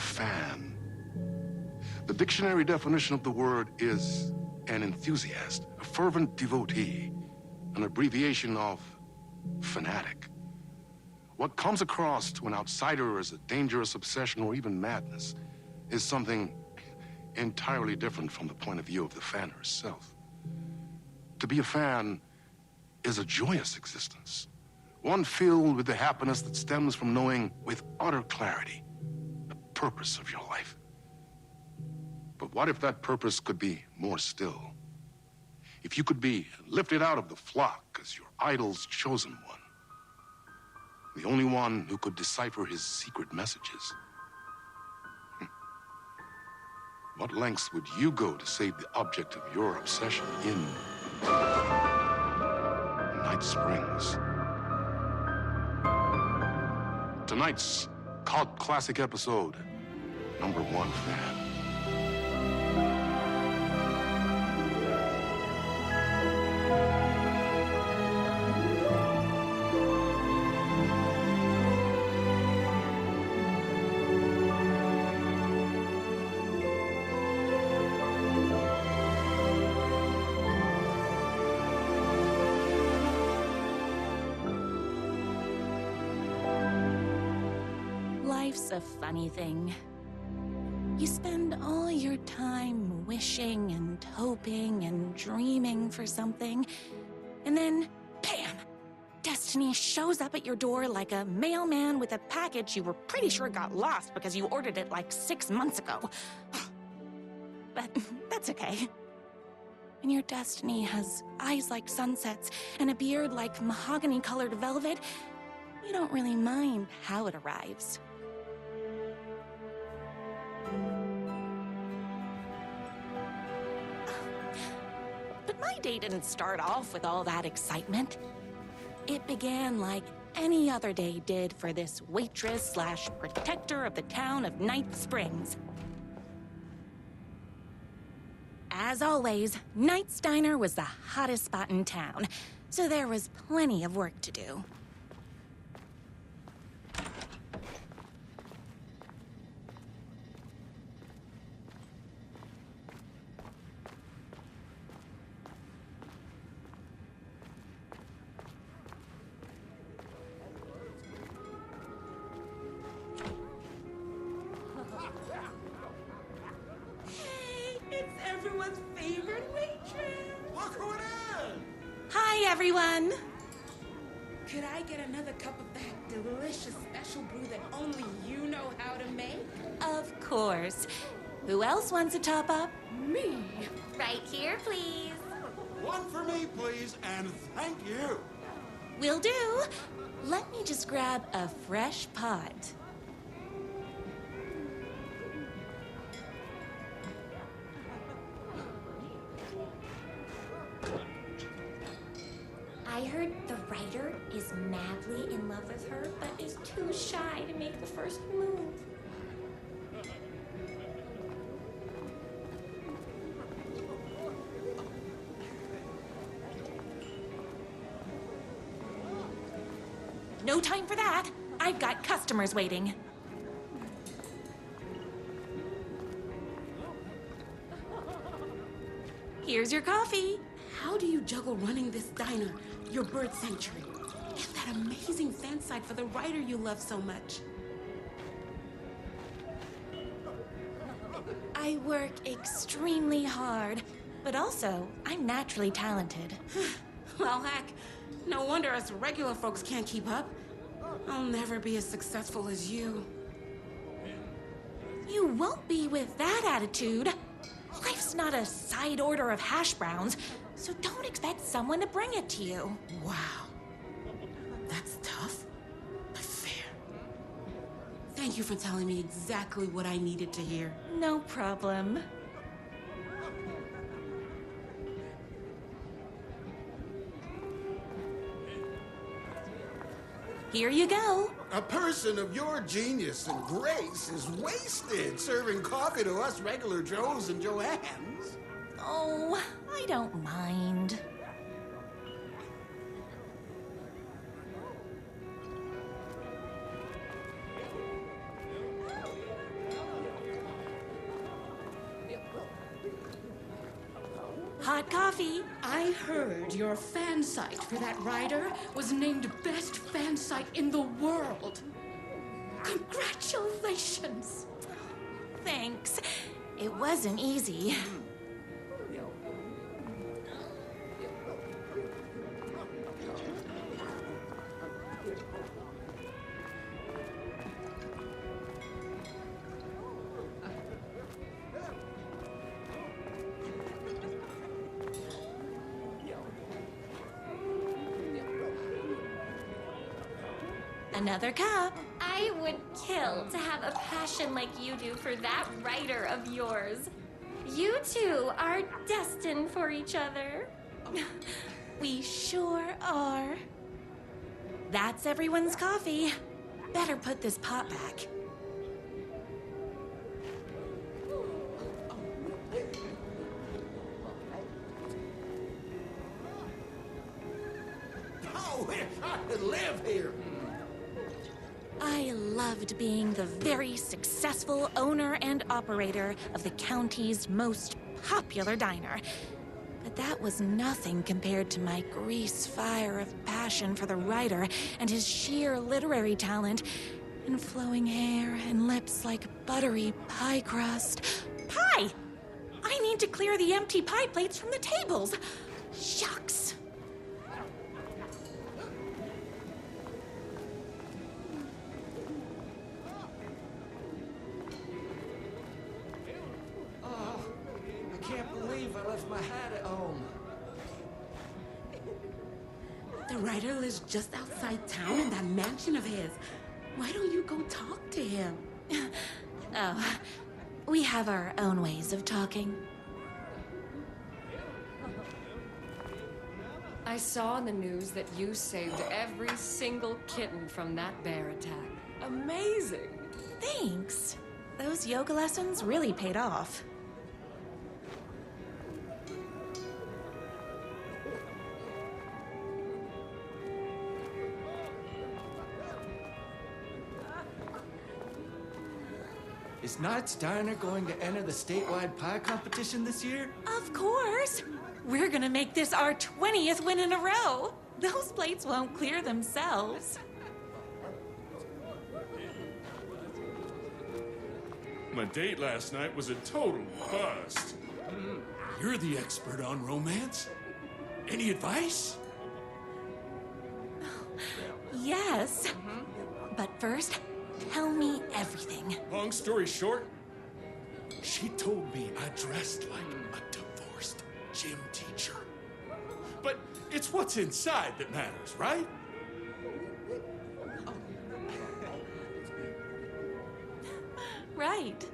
fan. The dictionary definition of the word is an enthusiast, a fervent devotee, an abbreviation of fanatic. What comes across to an outsider as a dangerous obsession or even madness is something entirely different from the point of view of the fan herself. To be a fan is a joyous existence, one filled with the happiness that stems from knowing with utter clarity the purpose of your life. But what if that purpose could be more still? If you could be lifted out of the flock as your idol's chosen one, the only one who could decipher his secret messages. What lengths would you go to save the object of your obsession in Night Springs? Tonight's cult classic episode, #1 fan. Life's a funny thing. You spend all your time wishing and hoping and dreaming for something, and then, bam! Destiny shows up at your door like a mailman with a package you were pretty sure got lost because you ordered it like 6 months ago. But that's okay. When your destiny has eyes like sunsets and a beard like mahogany-colored velvet, you don't really mind how it arrives. But my day didn't start off with all that excitement. It began like any other day did for this waitress/protector of the town of Night Springs. As always, Night's Diner was the hottest spot in town, so there was plenty of work to do. Everyone's favorite waitress. Look who it is! Hi, everyone! Could I get another cup of that delicious special brew that only you know how to make? Of course. Who else wants a top up? Me? Right here, please. One for me, please, and thank you. Will do. Let me just grab a fresh pot. I heard the writer is madly in love with her, but is too shy to make the first move. No time for that. I've got customers waiting. Here's your coffee. How do you juggle running this diner, your bird sanctuary, and that amazing fan site for the writer you love so much? I work extremely hard, but also I'm naturally talented. Well, heck, no wonder us regular folks can't keep up. I'll never be as successful as you. You won't be with that attitude. Life's not a side order of hash browns, so don't expect someone to bring it to you. Wow. That's tough, but fair. Thank you for telling me exactly what I needed to hear. No problem. Here you go. A person of your genius and grace is wasted serving coffee to us regular Joes and Joannes. Oh, I don't mind. hot coffee. I heard your fan site for that writer was named best fan site in the world. Congratulations! Thanks. It wasn't easy. Another cup. I would kill to have a passion like you do for that writer of yours. You two are destined for each other. We sure are. That's everyone's coffee. Better put this pot back. Oh, wish I could live here. I loved being the very successful owner and operator of the county's most popular diner. But that was nothing compared to my grease fire of passion for the writer and his sheer literary talent, and flowing hair and lips like buttery pie crust. Pie! I need to clear the empty pie plates from the tables. Shucks. I can't believe I left my hat at home. The writer lives just outside town in that mansion of his. Why don't you go talk to him? Oh, we have our own ways of talking. I saw in the news that you saved every single kitten from that bear attack. Amazing! Thanks. Those yoga lessons really paid off. Is Knight's Diner going to enter the statewide pie competition this year? Of course! We're gonna make this our 20th win in a row! Those plates won't clear themselves. My date last night was a total bust. You're the expert on romance. Any advice? Yes. But first, tell me everything. Long story short, she told me I dressed like a divorced gym teacher. But it's what's inside that matters, right? Right.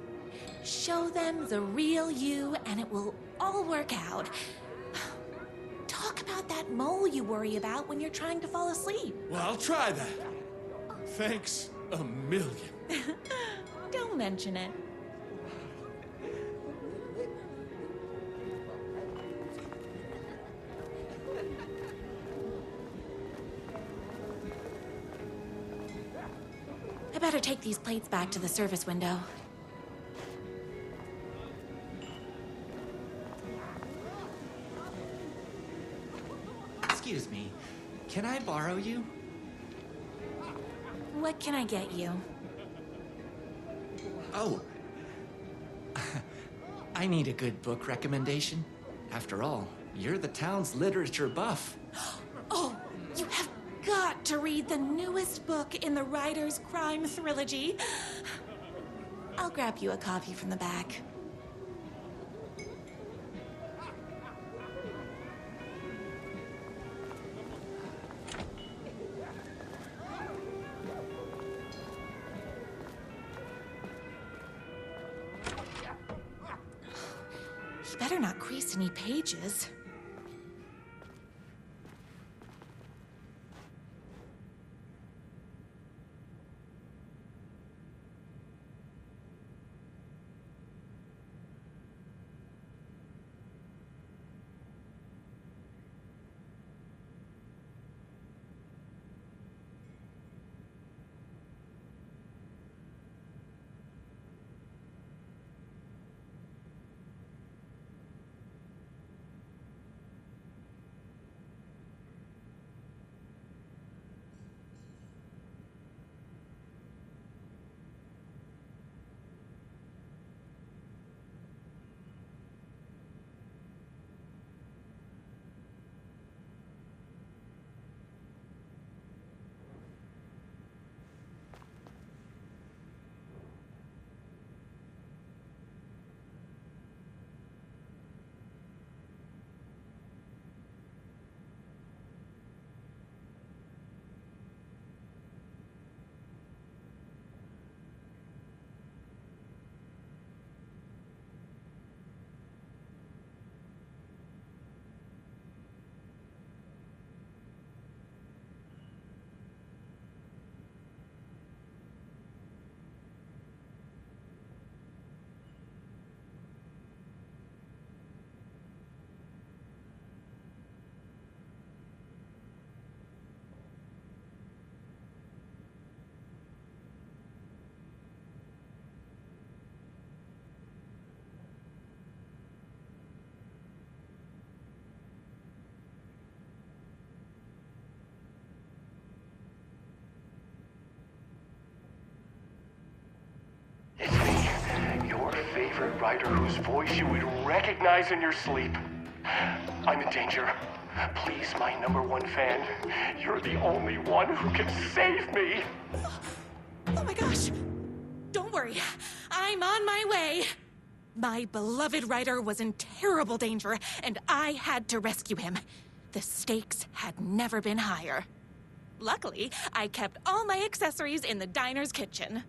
Show them the real you and it will all work out. Talk about that mole you worry about when you're trying to fall asleep. Well, I'll try that. Thanks a million. Don't mention it. I better take these plates back to the service window. Excuse me, can I borrow you? What can I get you? Oh. I need a good book recommendation. After all, you're the town's literature buff. Oh, you have got to read the newest book in the Writer's Crime Trilogy. I'll grab you a copy from the back. You better not crease any pages. favorite writer whose voice you would recognize in your sleep. I'm in danger. Please, my #1 fan, you're the only one who can save me. Oh my gosh! Don't worry, I'm on my way. My beloved writer was in terrible danger, and I had to rescue him. The stakes had never been higher. Luckily, I kept all my accessories in the diner's kitchen.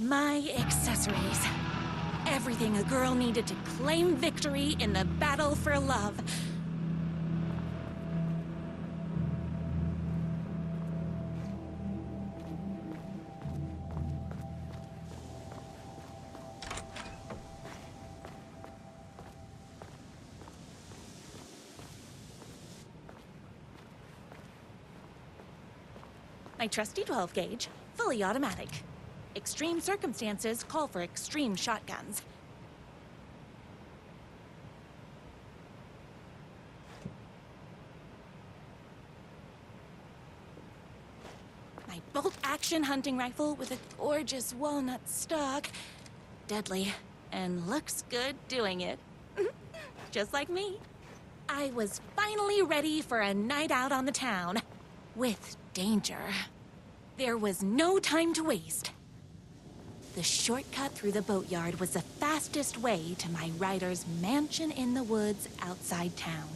My accessories. Everything a girl needed to claim victory in the battle for love. My trusty 12 gauge, fully automatic. Extreme circumstances call for extreme shotguns. My bolt-action hunting rifle with a gorgeous walnut stock. Deadly, and looks good doing it. Just like me. I was finally ready for a night out on the town. With danger. There was no time to waste. The shortcut through the boatyard was the fastest way to my writer's mansion in the woods outside town.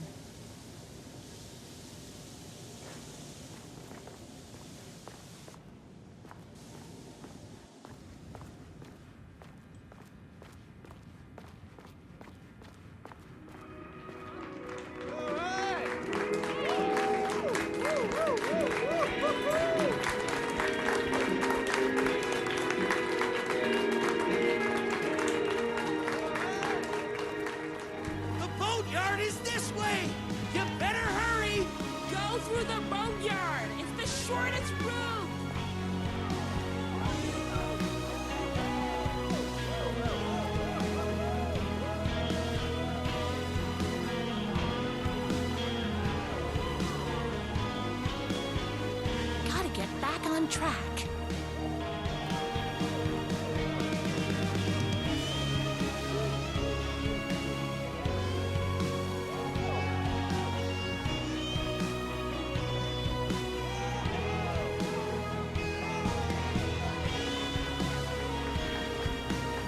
On track.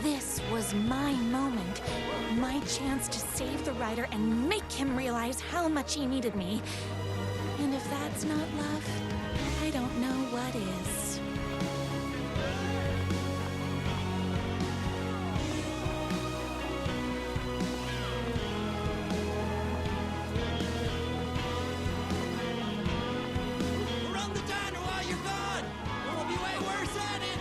This was my moment, my chance to save the writer and make him realize how much he needed me. And if that's not love, I don't know what is. Run the diner while you're gone, or we'll be way worse at it.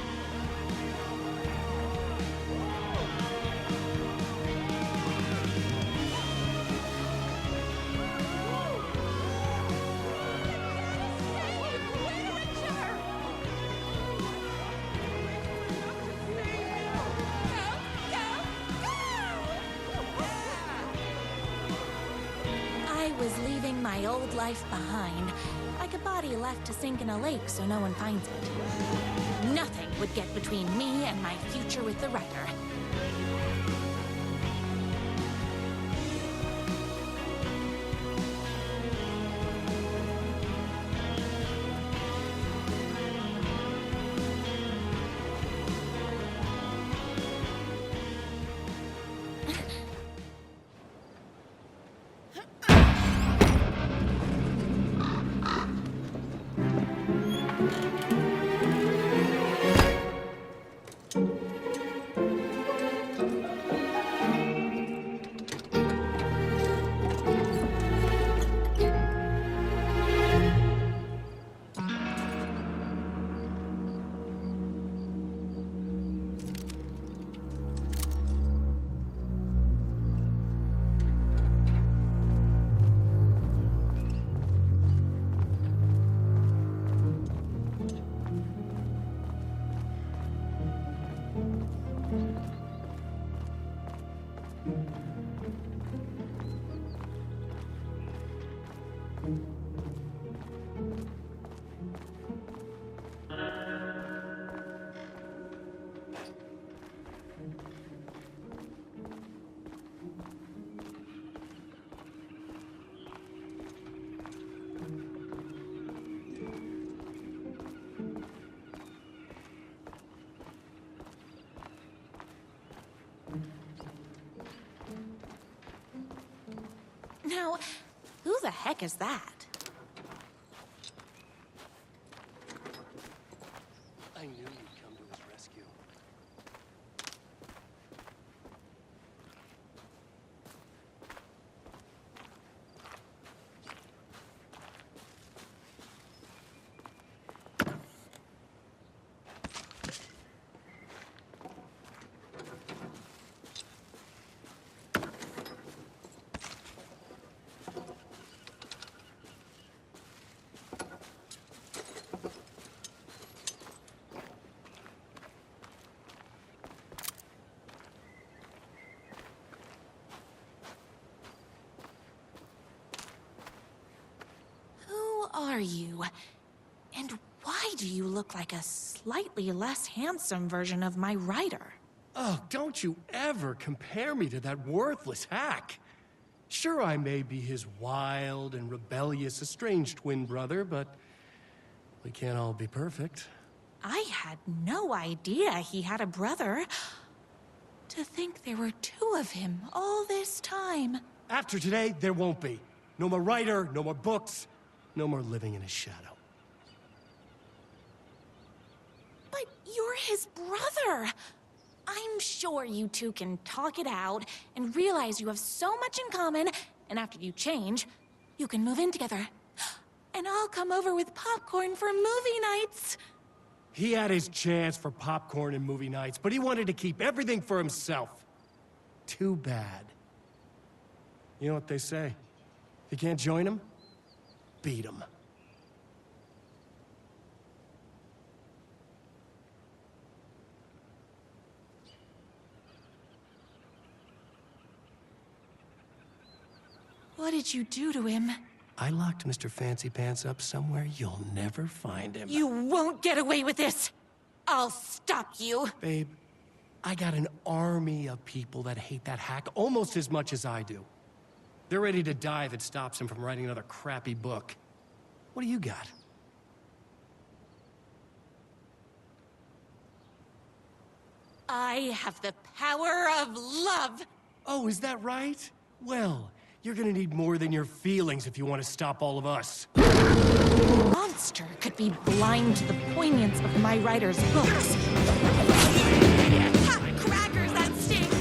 I was leaving my old life behind, like a body left to sink in a lake so no one finds it. Nothing would get between me and my future with the writer. heck is that? I knew you'd come to his rescue. Who are you? And why do you look like a slightly less handsome version of my writer? Oh, don't you ever compare me to that worthless hack. Sure, I may be his wild and rebellious estranged twin brother, but we can't all be perfect. I had no idea he had a brother. To think there were two of him all this time. After today, there won't be. No more writer, no more books, no more living in his shadow. But you're his brother. I'm sure you two can talk it out and realize you have so much in common, and after you change, you can move in together. And I'll come over with popcorn for movie nights. He had his chance for popcorn and movie nights, but he wanted to keep everything for himself. Too bad. You know what they say? If you can't join him, beat him. What did you do to him? I locked Mr. Fancy Pants up somewhere you'll never find him. You won't get away with this! I'll stop you! Babe, I got an army of people that hate that hack almost as much as I do. They're ready to die if it stops him from writing another crappy book. What do you got? I have the power of love! Oh, is that right? Well, you're gonna need more than your feelings if you want to stop all of us. A monster could be blind to the poignance of my writer's books. Ha! Crackers, that stings!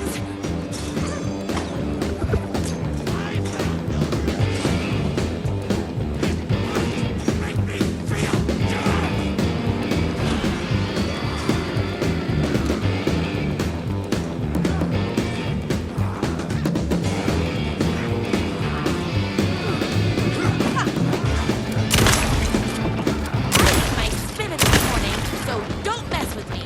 My spinach this morning, so don't mess with me.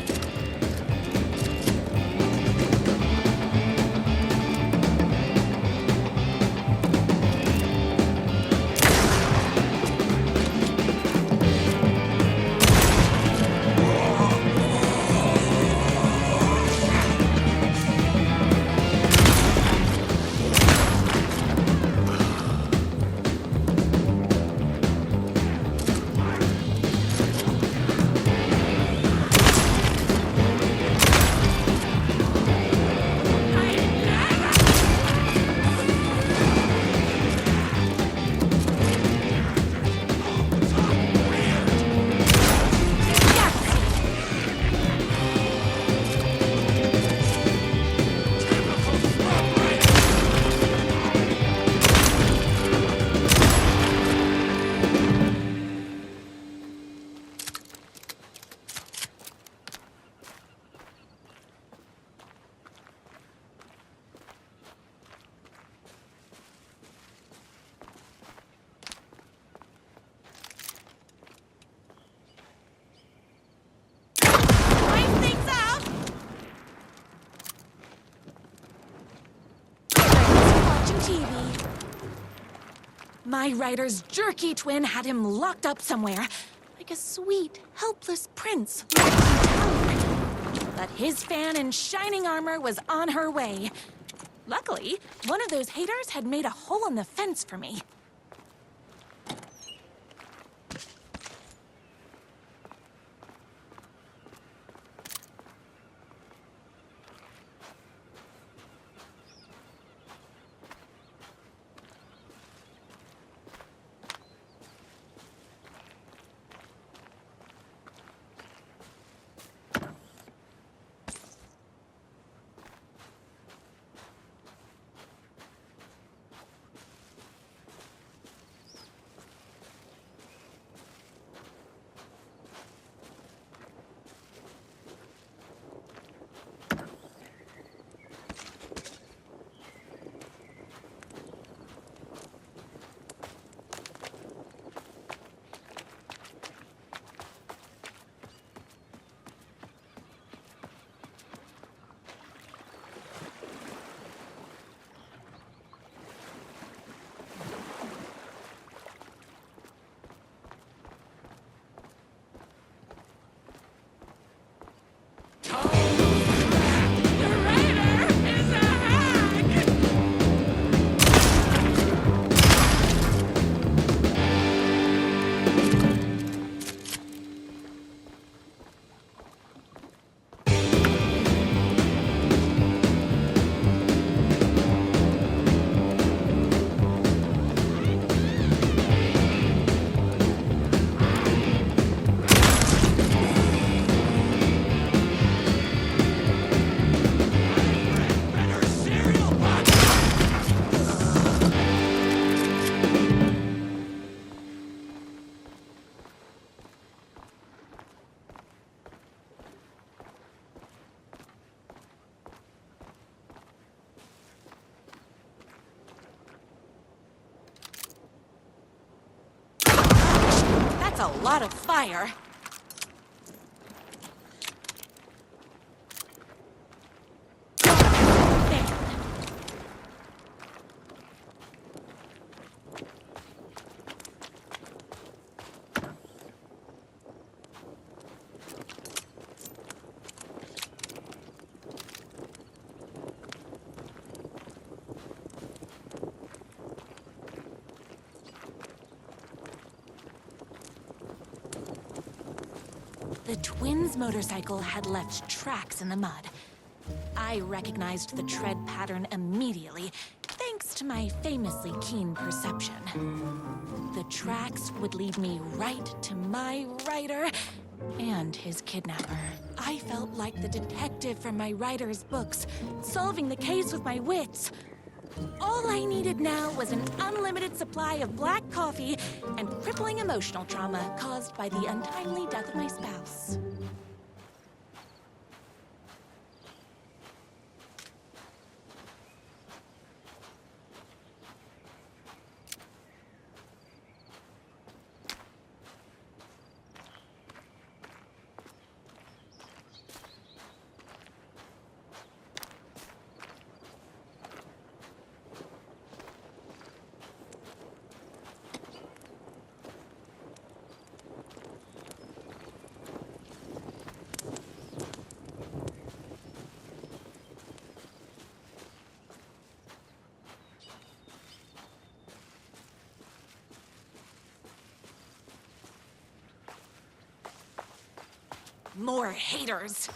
Wipe things up! Watching TV. My writer's jerky twin had him locked up somewhere, like a sweet, helpless prince locked in tower. But his fan in shining armor was on her way. Luckily, one of those haters had made a hole in the fence for me. That's a lot of fire. The twins' motorcycle had left tracks in the mud. I recognized the tread pattern immediately, thanks to my famously keen perception. The tracks would lead me right to my rider and his kidnapper. I felt like the detective from my writer's books, solving the case with my wits. All I needed now was an unlimited supply of black coffee and crippling emotional trauma caused by the untimely death of my spouse. More haters.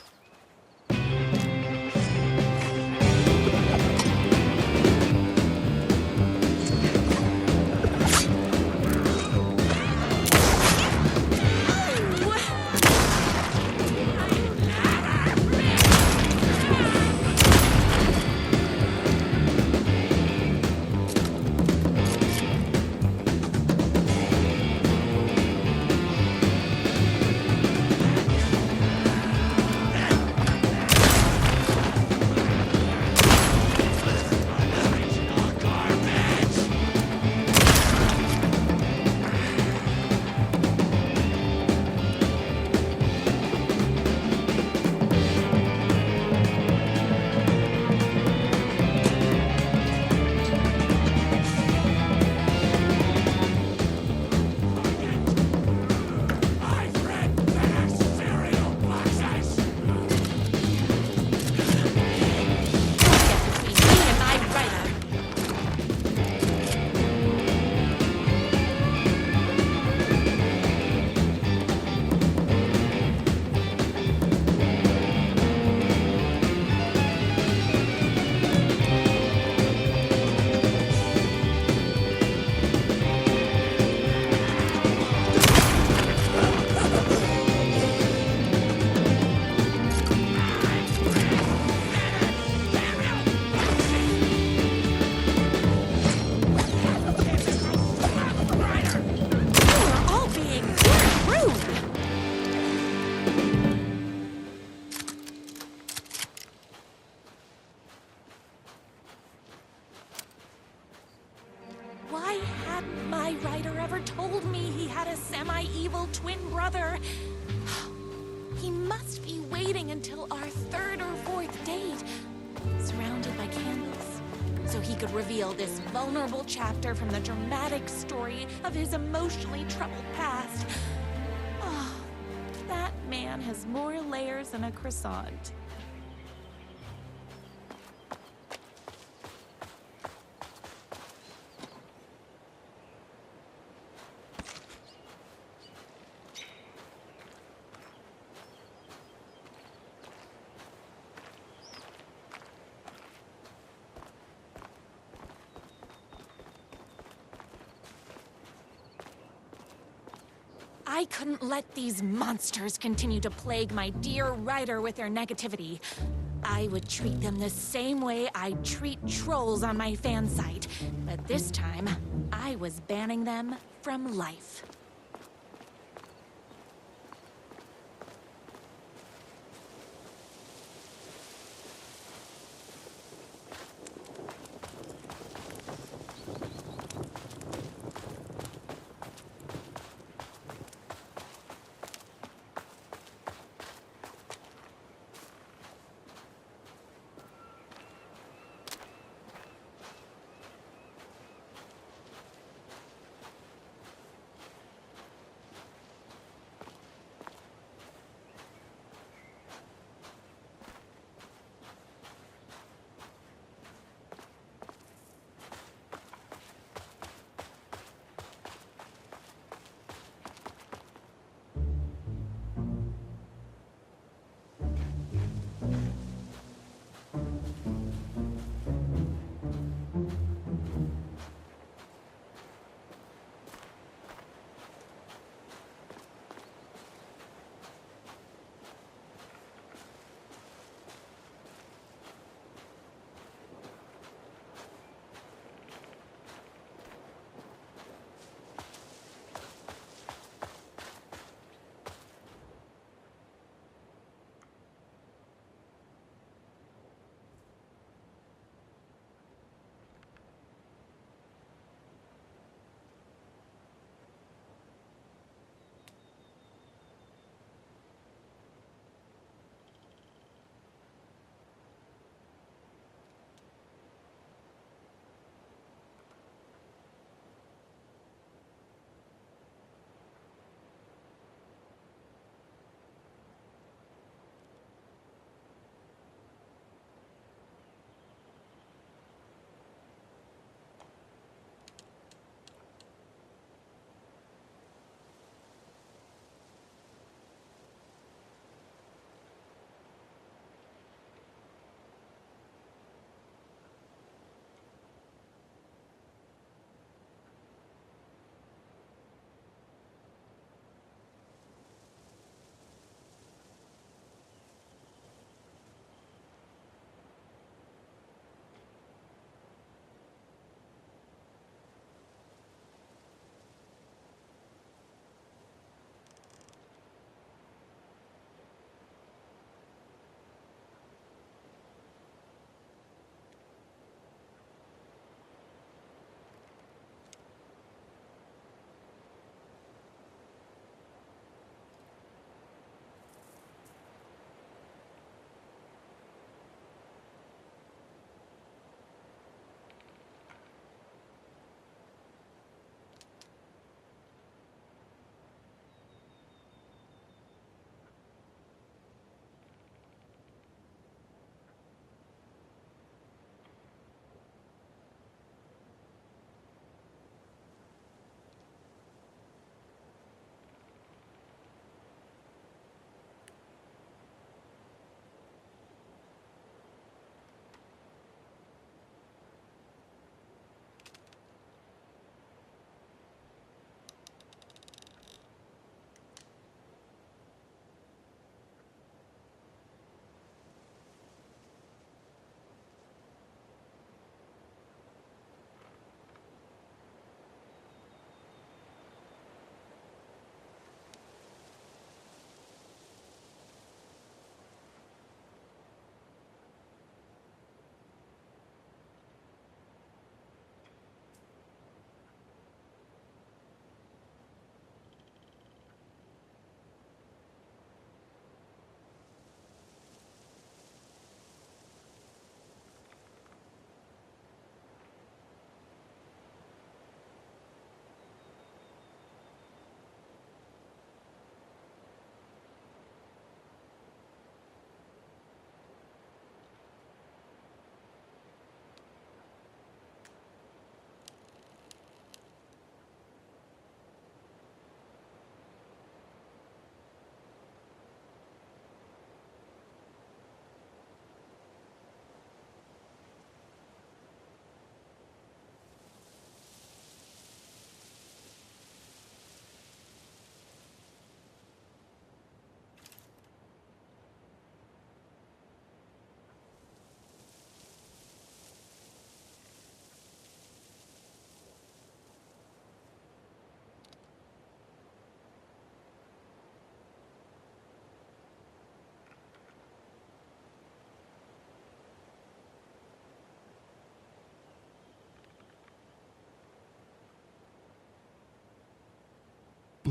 Why hadn't my writer ever told me he had a semi-evil twin brother? He must be waiting until our third or fourth date, surrounded by candles, so he could reveal this vulnerable chapter from the dramatic story of his emotionally troubled past. Oh, that man has more layers than a croissant. I couldn't let these monsters continue to plague my dear writer with their negativity. I would treat them the same way I'd treat trolls on my fan site, but this time, I was banning them from life.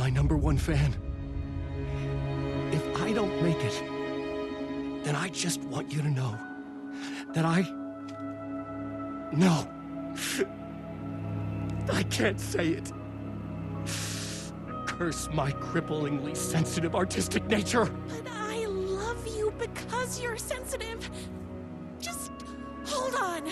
my #1 fan. If I don't make it, then I just want you to know that No. I can't say it. Curse my cripplingly sensitive artistic nature. But I love you because you're sensitive. Just hold on.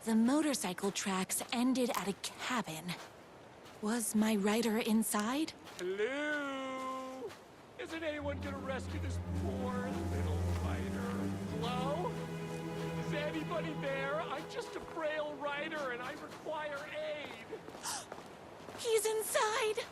The motorcycle tracks ended at a cabin. Was my rider inside? Hello? Isn't anyone gonna rescue this poor little fighter? Hello? Is anybody there? I'm just a frail rider and I require aid. He's inside!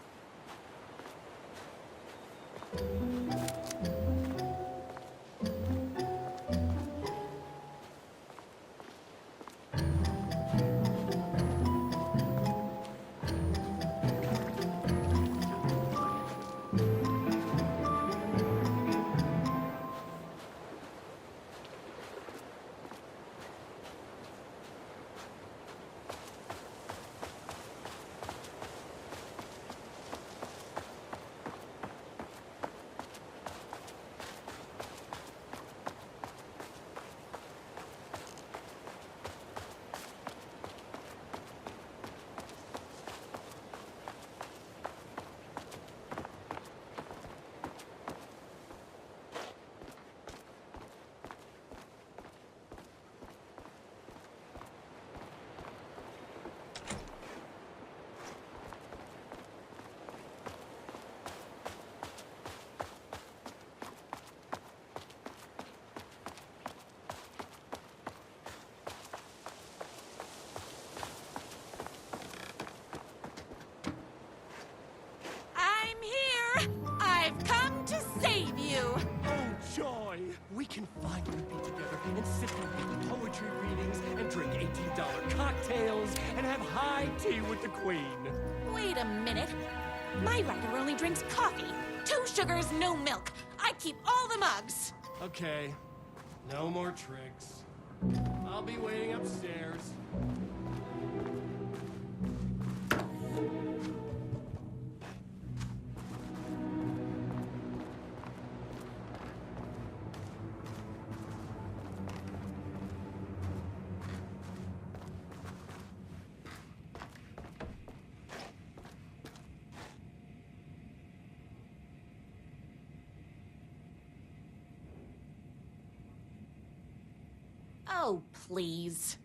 I've come to save you! Oh, joy! We can finally be together and sit down with poetry readings and drink $18 cocktails and have high tea with the Queen. Wait a minute. My rider only drinks coffee. 2 sugars, no milk. I keep all the mugs. Okay, no more tricks. I'll be waiting upstairs. Oh, please.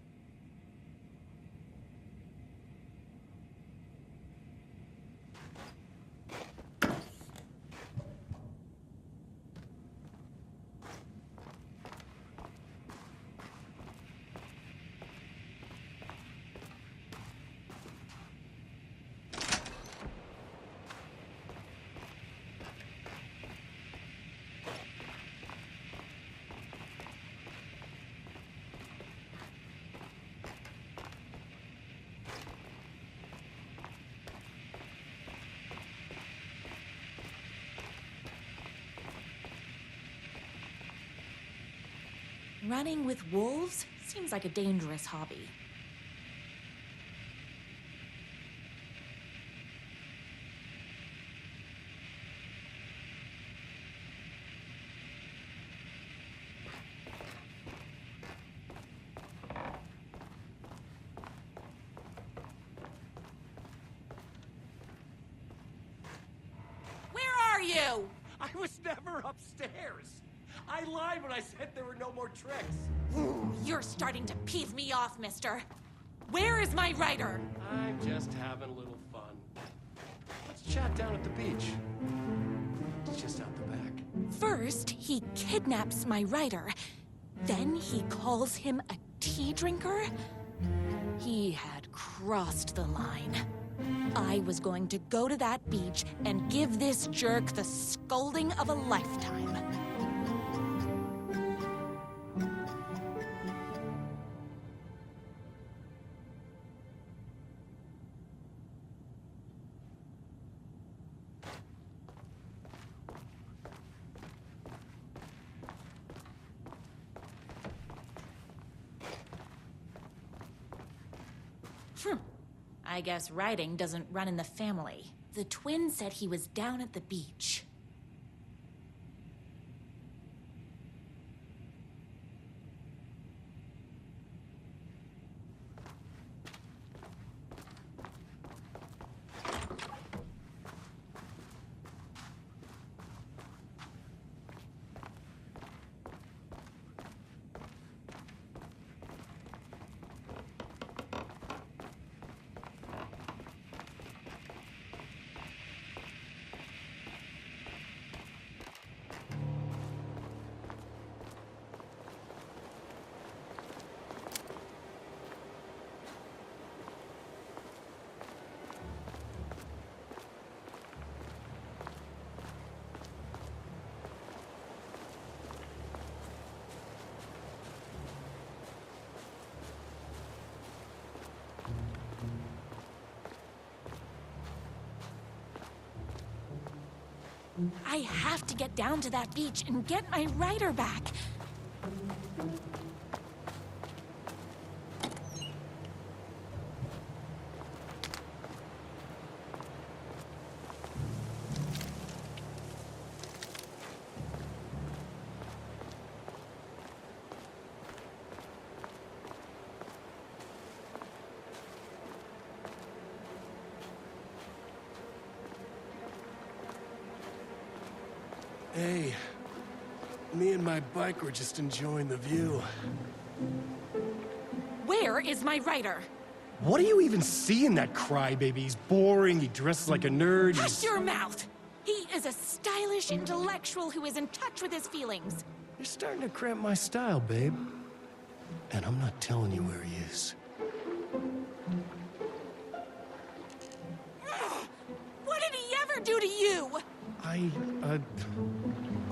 Running with wolves seems like a dangerous hobby. Where are you? I was never upstairs. I lied when I said there were no more tricks. You're starting to piss me off, mister. Where is my rider? I'm just having a little fun. Let's chat down at the beach. It's just out the back. First, he kidnaps my rider. Then he calls him a tea drinker. He had crossed the line. I was going to go to that beach and give this jerk the scolding of a lifetime. I guess writing doesn't run in the family. The twin said he was down at the beach. I have to get down to that beach and get my writer back. Hey, me and my bike were just enjoying the view. Where is my writer? What do you even see in that crybaby? He's boring, he dresses like a nerd. Hush your mouth! He is a stylish intellectual who is in touch with his feelings. You're starting to cramp my style, babe. And I'm not telling you where he is. What did he ever do to you? I,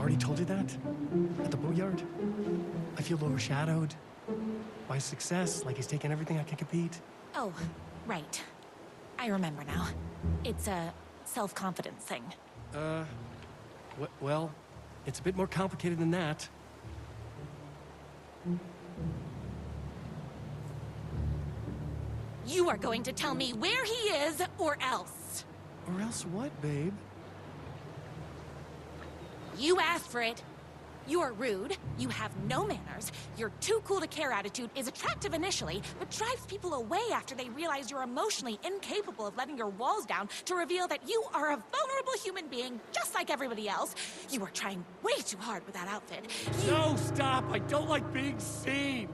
already told you that? At the boatyard? I feel overshadowed by success, like he's taking everything I can compete. Oh, right. I remember now. It's a self-confidence thing. Well, it's a bit more complicated than that. You are going to tell me where he is, or else. Or else what, babe? You asked for it. You are rude, you have no manners, your too cool to care attitude is attractive initially, but drives people away after they realize you're emotionally incapable of letting your walls down to reveal that you are a vulnerable human being just like everybody else. You are trying way too hard with that outfit. No, stop! I don't like being seen!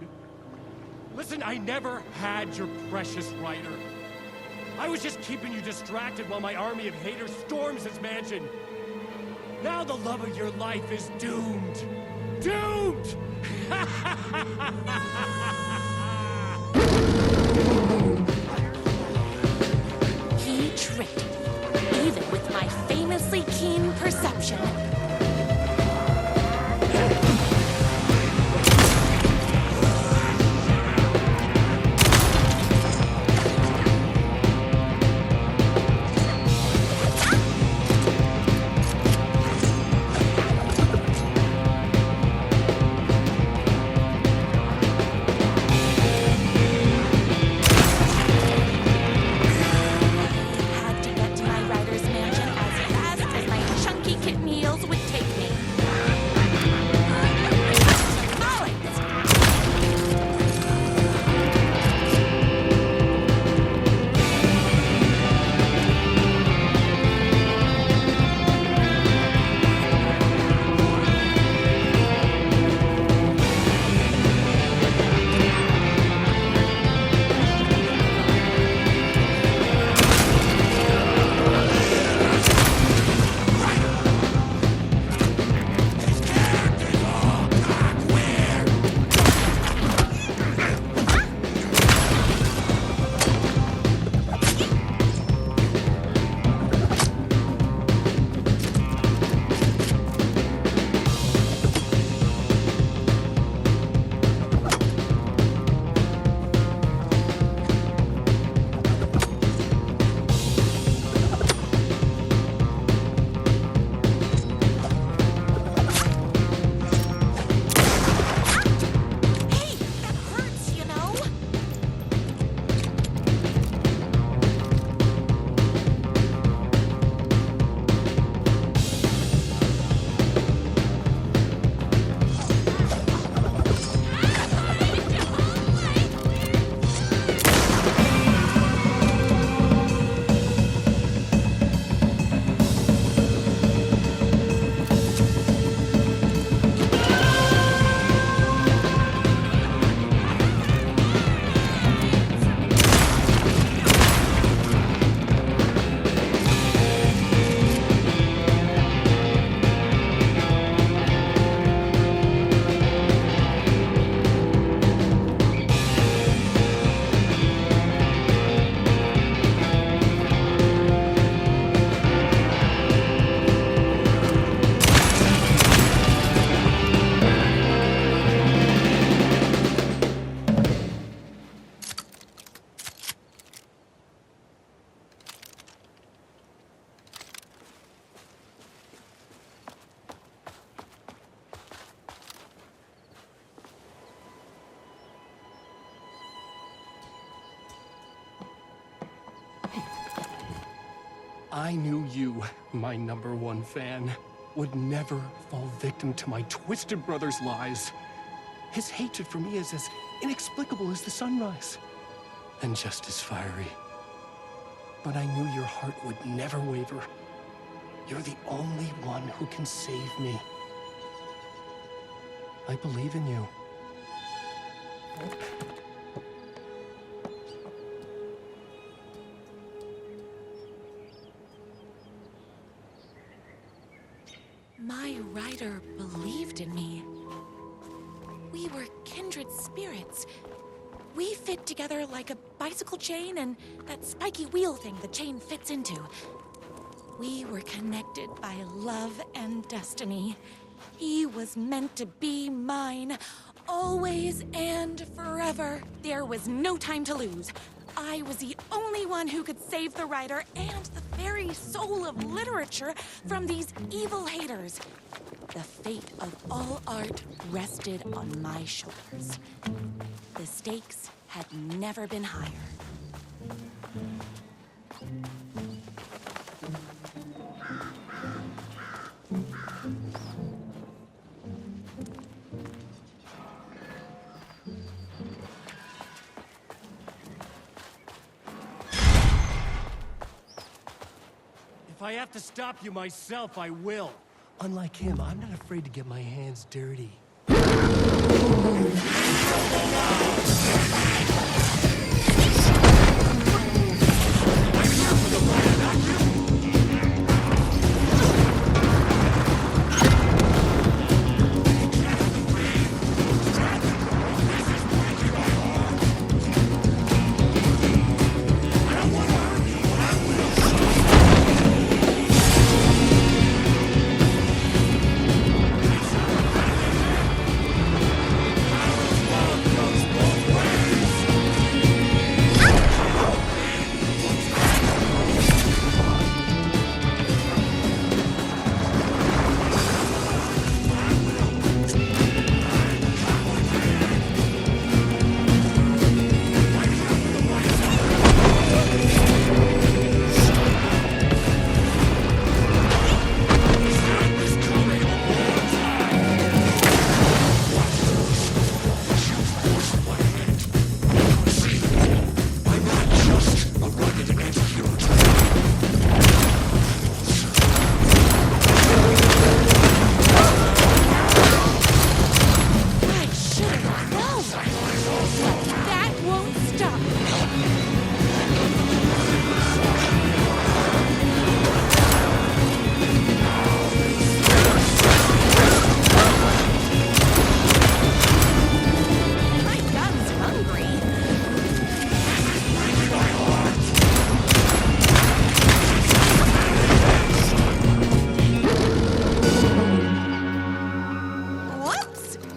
Listen, I never had your precious writer. I was just keeping you distracted while my army of haters storms his mansion. Now the love of your life is doomed! Doomed! He tricked me, even with my famously keen perception. Had to get to my writer's mansion as fast as my chunky kitten heels I knew you, my #1 fan, would never fall victim to my twisted brother's lies. His hatred for me is as inexplicable as the sunrise, and just as fiery. But I knew your heart would never waver. You're the only one who can save me. I believe in you. My writer believed in me. We were kindred spirits. We fit together like a bicycle chain and that spiky wheel thing the chain fits into. We were connected by love and destiny. He was meant to be mine, always and forever. There was no time to lose. I was the only one who could save the writer and the very soul of literature from these evil haters. The fate of all art rested on my shoulders. The stakes had never been higher. If I have to stop you myself, I will. Unlike him, I'm not afraid to get my hands dirty.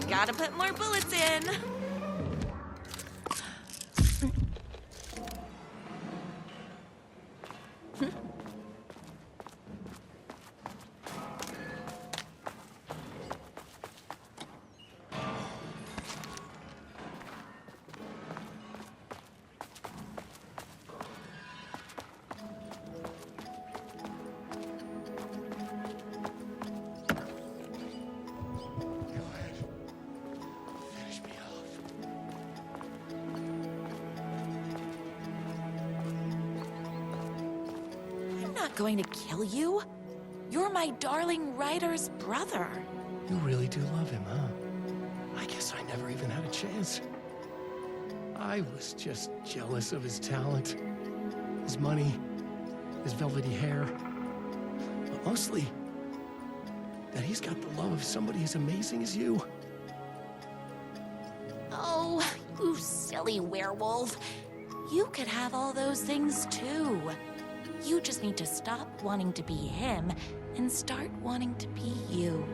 Gotta put more bullets in. Going to kill you? You're my darling writer's brother. You really do love him, huh? I guess I never even had a chance. I was just jealous of his talent, his money, his velvety hair. But mostly, that he's got the love of somebody as amazing as you. Oh, you silly werewolf. You could have all those things too. You just need to stop wanting to be him and start wanting to be you.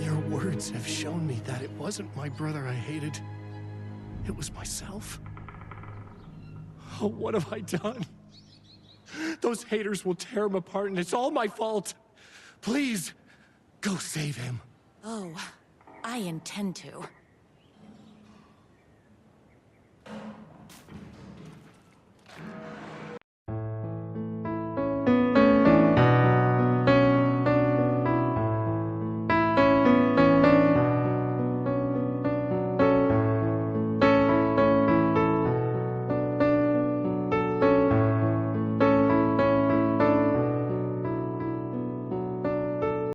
Your words have shown me that it wasn't my brother I hated. It was myself. Oh, what have I done? Those haters will tear him apart, and it's all my fault. Please, go save him. Oh, I intend to.